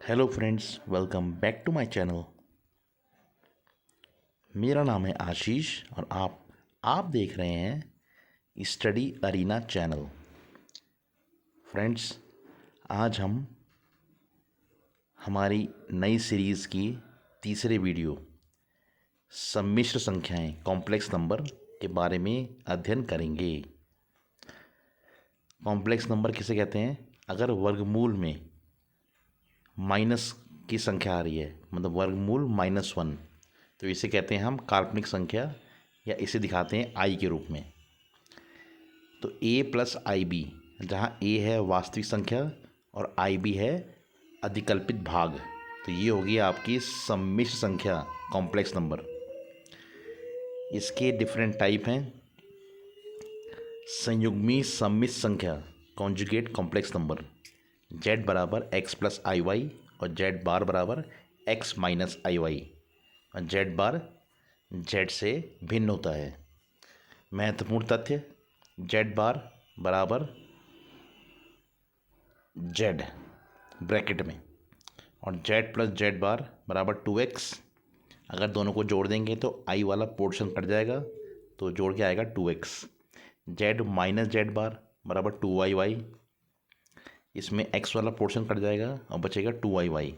Hello friends, welcome back to my channel. मेरा नाम है आशीष और आप देख रहे हैं स्टडी अरीना चैनल। फ्रेंड्स, आज हम हमारी नई सीरीज़ की तीसरे वीडियो सम्मिश्र संख्याएं कॉम्प्लेक्स नंबर के बारे में अध्ययन करेंगे। कॉम्प्लेक्स नंबर किसे कहते हैं? अगर वर्गमूल में माइनस की संख्या आ रही है, मतलब वर्गमूल -1, तो इसे कहते हैं हम काल्पनिक संख्या, या इसे दिखाते हैं आई के रूप में। तो a प्लस आई बी, जहाँ a है वास्तविक संख्या और आई बी है अधिकल्पित भाग, तो ये होगी आपकी सम्मिश्र संख्या कॉम्प्लेक्स नंबर। इसके डिफरेंट टाइप हैं। संयुग्मी सम्मिश्र संख्या कॉन्जुगेट कॉम्प्लेक्स नंबर, z बराबर x प्लस आई वाई और z बार बराबर x माइनस आई वाई, और z बार z से भिन्न होता है। महत्वपूर्ण तथ्य, z बार बराबर z ब्रैकेट में और z प्लस z बार बराबर 2x। अगर दोनों को जोड़ देंगे तो i वाला पोर्शन कट जाएगा, तो जोड़ के आएगा 2x। z माइनस z बार बराबर 2yy, इसमें x वाला पोर्शन कट जाएगा और बचेगा 2yy।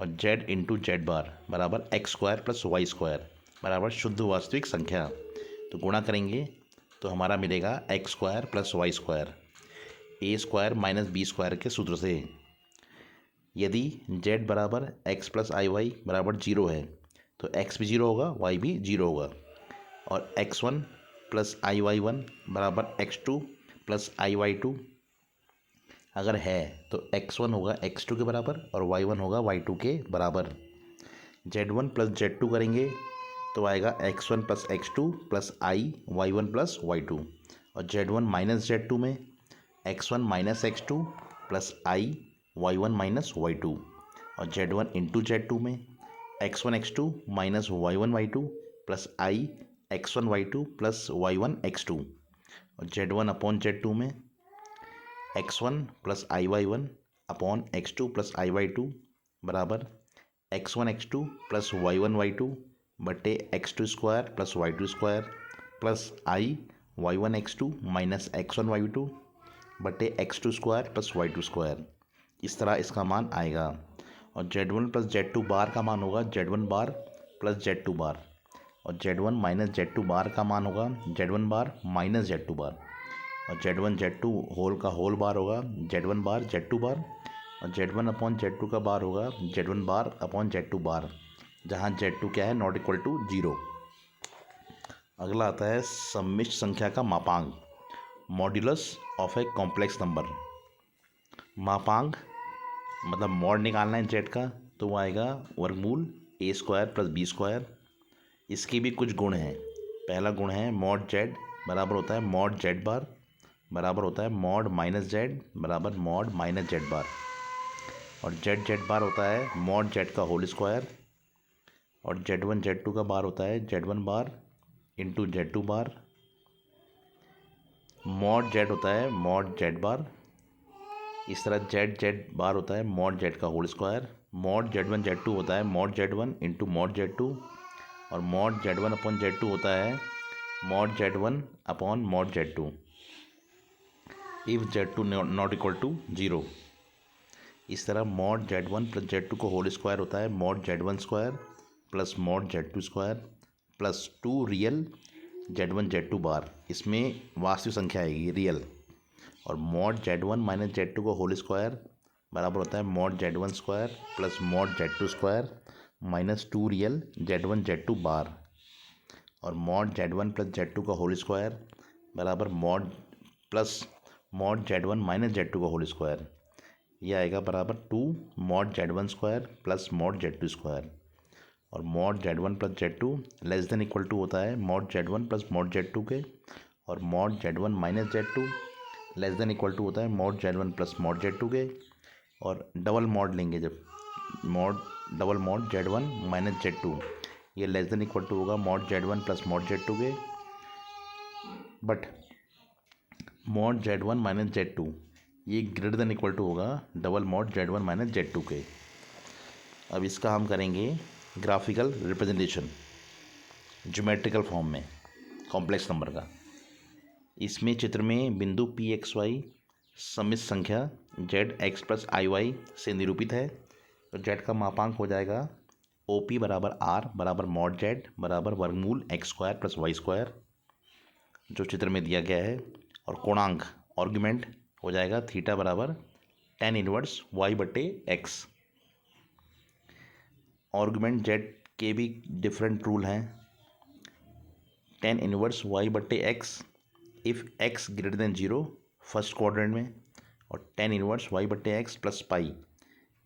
और z इंटू जेड बार बराबर X square plus Y square बराबर शुद्ध वास्तविक संख्या। तो गुणा करेंगे तो हमारा मिलेगा x square plus Y square a square minus b square के सूत्र से। यदि z बराबर x प्लस आई वाई बराबर 0 है तो x भी 0 होगा, y भी 0 होगा। और x1 प्लस आई वाई वन बराबर x2 plus I y to अगर है तो x1 होगा x2 के बराबर और y1 होगा y2 के बराबर। z1 प्लस z2 करेंगे तो आएगा x1 plus x2 plus i y1 plus y2। और z1 माइनस z2 में x1 minus x2 plus i y1 minus y2। और z1 इंटू z2 में x1 x2 minus y1 y2 plus आई x1 y2 plus y1 x2। और z1 upon z2 में x1 plus आई Y one upon x2 plus आई y two बराबर x1 x2 plus y1 y2 बटे x2 square plus y2 square plus i y1 x2 minus x1 y2 बटे x2 square plus y2 square. इस तरह इसका मान आएगा। और z1 plus z2 बार का मान होगा z1 बार प्लस z2 बार, और z1 माइनस z2 बार का मान होगा z1 बार माइनस z2 बार। और z1 z2 होल का होल बार होगा z1 बार z2 बार, और z1 अपॉन z2 का बार होगा z1 बार अपॉन z2 बार, जहाँ z2 क्या है, नॉट इक्वल टू 0। अगला आता है सम्मिश्र संख्या का मापांक, modulus of a complex number. मापांक मतलब मॉड निकालना है z का, तो वो आएगा वर्गमूल a square plus B square. इसके भी कुछ गुण हैं। पहला गुण है मॉड z बराबर होता है मॉड z बार बराबर होता है मॉड माइनस जेड बराबर मॉड माइनस जेड बार। और जेड बार होता है मॉड जेड का होल स्क्वायर। और z1 z2 का बार होता है z1 बार इंटू z2 बार। मॉड जेड होता है मॉड जेड बार। इस तरह जेड बार होता है मॉड जेड का whole square. Mod z1 z2 होता है mod z1 into mod z2। और मॉड z1 अपॉन z2 होता है mod z1 upon mod z2 if z2 not equal to 0। इस तरह मॉड z1 प्लस z2 को होल स्क्वायर होता है mod z1 square plus mod z2 square plus 2 real z1 z2 बार, इसमें वास्तविक संख्या आएगी रियल। और मॉड z1 माइनस z2 को होल स्क्वायर बराबर होता है mod z1 square plus mod z2 square minus 2 real z1 z2 बार। और मॉड z1 प्लस z2 का होल स्क्वायर बराबर mod plus mod z1 minus z2 का होल स्क्वायर, यह आएगा बराबर 2 mod z1 square plus mod z2 square. और mod z1 plus z2 less than equal to होता है mod z1 plus mod z2 के। और mod z1 minus z2 less than equal to होता है mod z1 plus mod z2 के। और double mod लेंगे जब double mod z1 minus z2, ये लेस देन इक्वल टू होगा mod z1 plus mod z2 के। But mod z1 minus z2 ये ग्रेटर देन इक्वल टू होगा double mod z1 minus z2 के। अब इसका हम करेंगे ग्राफिकल रिप्रेजेंटेशन ज्योमेट्रिकल फॉर्म में कॉम्प्लेक्स नंबर का। इसमें चित्र में बिंदु पी एक्स वाई सम्मिश्र संख्या जेड एक्स प्लस आई वाई से निरूपित है। तो जेड का मापांक हो जाएगा ओ पी बराबर आर बराबर मॉड जेड बराबर वर्गमूल X square plus Y square, जो चित्र में दिया गया है। और कोणांक आर्ग्यूमेंट हो जाएगा थीटा बराबर tan इनवर्स वाई बटे एक्स। आर्ग्यूमेंट जेड के भी डिफरेंट रूल हैं। tan इनवर्स वाई बटे x if x greater than zero first quadrant में, और tan इनवर्स वाई बटे x plus pi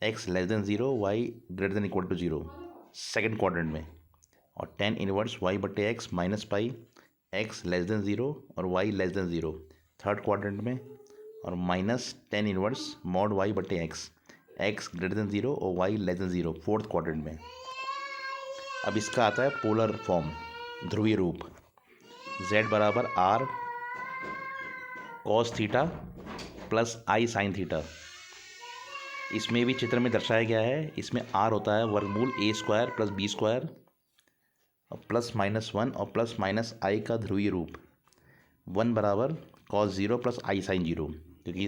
x less than zero y greater than equal to zero second quadrant में, और tan inverse y बटे x minus pi x less than zero और y less than zero third quadrant में, और minus tan inverse mod y बटे x x greater than zero और y less than zero fourth quadrant में। अब इसका आता है पोलर फॉर्म ध्रुवीय रूप z बराबर आर कॉस थीटा प्लस आई साइन थीटा। इसमें भी चित्र में दर्शाया गया है। इसमें r होता है वर्गमूल ए स्क्वायर प्लस बी स्क्वायर और प्लस माइनस वन और प्लस माइनस आई का ध्रुवीय रूप 1 बराबर कॉस ज़ीरो प्लस आई साइन ज़ीरो, क्योंकि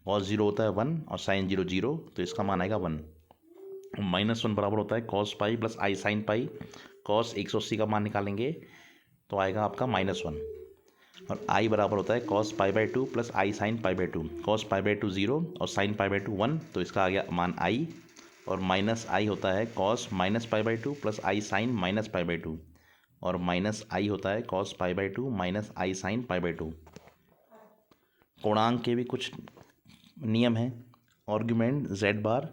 कॉस ज़ीरो होता है 1 और साइन ज़ीरो ज़ीरो, तो इसका मान आएगा 1। -1 बराबर होता है कॉस पाई प्लस आई साइन पाई, कॉस 180 का मान निकालेंगे तो आएगा आपका -1। और आई बराबर होता है cos pi by two plus I sine pi by to, cos pi by to 0 और साइन पाई बाई टू 1, तो इसका आ गया मान आई। और माइनस आई होता है cos minus pi by two plus I sine minus pi by two, और minus I होता है cos pi by two minus I sine pi by two. कोणांक के भी कुछ नियम हैं। आर्ग्यूमेंट जेड बार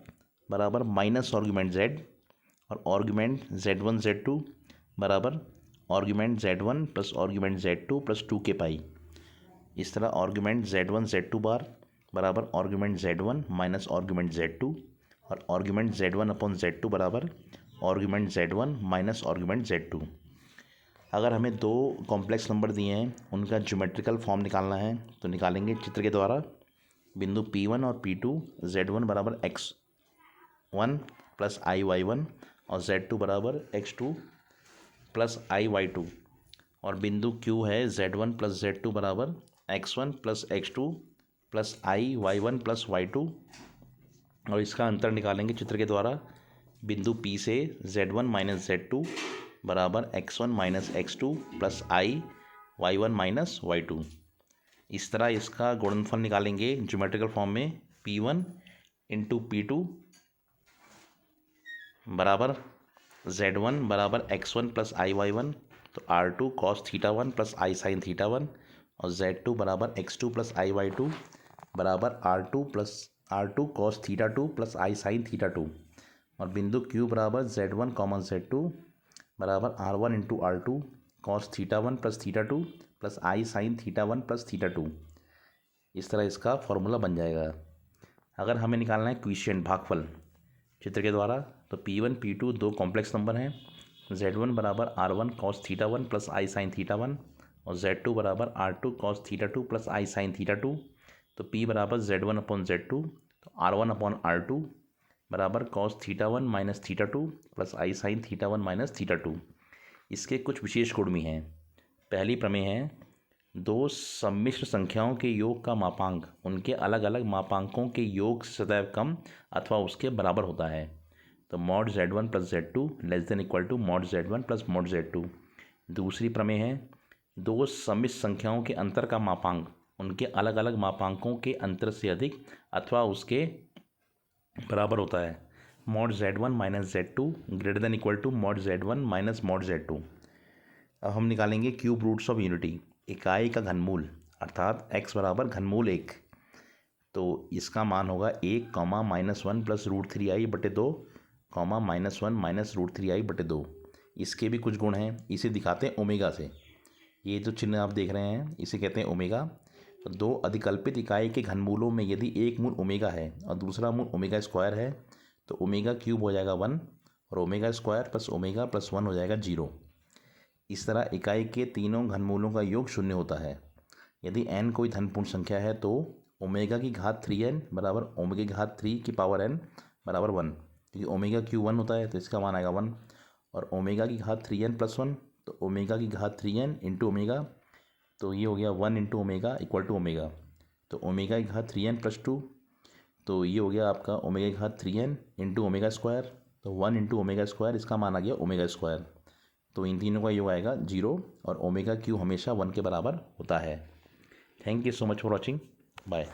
बराबर माइनस आर्ग्यूमेंट जेड, और आर्ग्यूमेंट Z1 Z2 बराबर argument Z1 plus argument Z2 plus 2 के पाई। इस तरह आर्ग्यूमेंट Z1 Z2 बार बराबर argument Z1 minus argument Z2, और आर्ग्यूमेंट Z1 अपॉन Z2 बराबर argument Z1 minus argument Z2। अगर हमें दो कॉम्प्लेक्स नंबर दिए हैं, उनका ज्योमेट्रिकल फॉर्म निकालना है, तो निकालेंगे चित्र के द्वारा। बिंदु P1 और P2 Z1 बराबर x1 प्लस आई वाई वन और Z2 बराबर x2 प्लस आई वाई टू, और बिंदु Q है Z1 प्लस Z2 बराबर x1 प्लस x2 प्लस आई Y one plus Y two, और इसका अंतर निकालेंगे चित्र के द्वारा। बिंदु P से Z1 माइनस Z2 बराबर x1 माइनस x2 प्लस आई Y one minus Y two. इस तरह इसका गुणनफल निकालेंगे ज्योमेट्रिकल फॉर्म में। P1 इंटू P2 बराबर Z1 बराबर x1 प्लस आई वाई वन, तो R2 cos theta one plus आई साइन थीटा वन, और Z2 बराबर x2 प्लस आई वाई टू बराबर R2 cos theta two plus आई साइन थीटा टू, और बिंदु Q बराबर Z1 कॉमन Z2 बराबर R1 into R2 cos theta one plus theta two plus आई sine theta one plus theta two. इस तरह इसका formula बन जाएगा। अगर हमें निकालना है क्विशिएंट भागफल चित्र के द्वारा, तो P1 P2 दो कॉम्प्लेक्स नंबर हैं। Z1 बराबर R1 cos theta one plus आई साइन थीटा वन, और Z2 बराबर R2 cos theta two plus आई साइन थीटा टू, तो P बराबर Z1 अपॉन Z2, तो R1 अपॉन R2 बराबर cos theta one minus theta two plus आई sine theta one minus theta two. इसके कुछ विशेष गुण भी हैं। पहली प्रमेय है, दो सम्मिश्र संख्याओं के योग का मापांक उनके अलग अलग मापांकों के योग से सदैव कम अथवा उसके बराबर होता है। तो mod Z1 plus Z2 less than equal to mod Z1 plus mod Z2। दूसरी प्रमेय है, दो सम्मिश्र संख्याओं के अंतर का मापांक उनके अलग अलग मापांकों के अंतर से अधिक अथवा उसके बराबर होता है। Mod Z1 minus Z2 greater than equal to mod Z1 minus mod Z2। अब हम निकालेंगे क्यूब रूट्स ऑफ यूनिटी, इकाई का घनमूल, अर्थात x बराबर घनमूल 1। तो इसका मान होगा 1 कॉमा -1 प्लस √3i बटे 2 कॉमा -1 माइनस √3i बटे 2। इसके भी कुछ गुण हैं, इसे दिखाते हैं ओमेगा से। ये जो चिन्ह आप देख रहे हैं इसे कहते हैं ओमेगा। तो दो अधिकल्पित इकाई के घनमूलों में यदि एक मूल ओमेगा है और दूसरा मूल ओमेगा स्क्वायर है, तो ओमेगा क्यूब हो जाएगा 1 और omega square plus omega plus 1 हो जाएगा 0। इस तरह इकाई के तीनों घनमूलों का योग 0 होता है। यदि n कोई धनपूर्ण संख्या है तो ओमेगा की घात 3n बराबर ओमेगा की घात 3 की पावर n बराबर 1, क्योंकि ओमेगा क्यू 1 होता है तो इसका मान आएगा 1। और ओमेगा की घात 3n+1, तो ओमेगा की घात 3n इंटू ओमेगा, तो ये हो गया 1 into omega equal to omega. तो ओमेगा की घात 3n+2, तो ये हो गया आपका ओमेगा की घात 3n इंटू ओमेगा स्क्वायर, तो 1 इंटू ओमेगा स्क्वायर, इसका मान आ गया ओमेगा स्क्वायर। तो इन तीनों का योग आएगा 0 और ओमेगा क्यू हमेशा 1 के बराबर होता है। Thank you so much for watching. Bye.